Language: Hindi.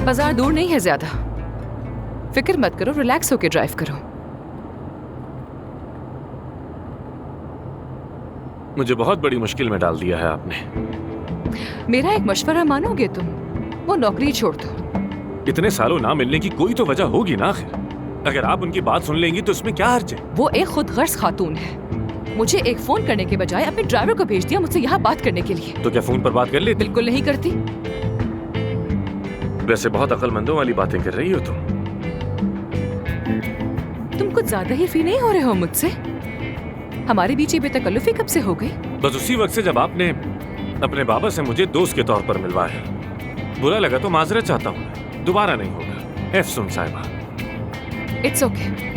बाजार दूर नहीं है ज्यादा, फिक्र मत करो, रिलैक्स होके ड्राइव करो। मुझे बहुत बड़ी मुश्किल में डाल दिया है आपने। मेरा एक मशवरा मानोगे तुम? वो नौकरी छोड़ दो। इतने सालों ना मिलने की कोई तो वजह होगी ना आखिर। अगर आप उनकी बात सुन लेंगी तो इसमें क्या हर्ज है? वो एक खुद गर्ज खातून है। मुझे एक फोन करने के बजाय अपने ड्राइवर को भेज दिया मुझसे यहाँ बात करने के लिए। तो क्या फोन पर बात कर लेती? बिल्कुल नहीं करती। वैसे बहुत अक्लमंदों वाली बातें कर रही हो तुम कुछ ज्यादा ही फ्री नहीं हो रहे हो मुझसे? हमारे बीच ये बेतकल्लुफी कब से हो गई? बस उसी वक्त से जब आपने अपने बाबा से मुझे दोस्त के तौर पर मिलवाया। बुरा लगा तो माजरत चाहता हूँ, दोबारा नहीं होगा। एफसुन साहिबा। It's okay.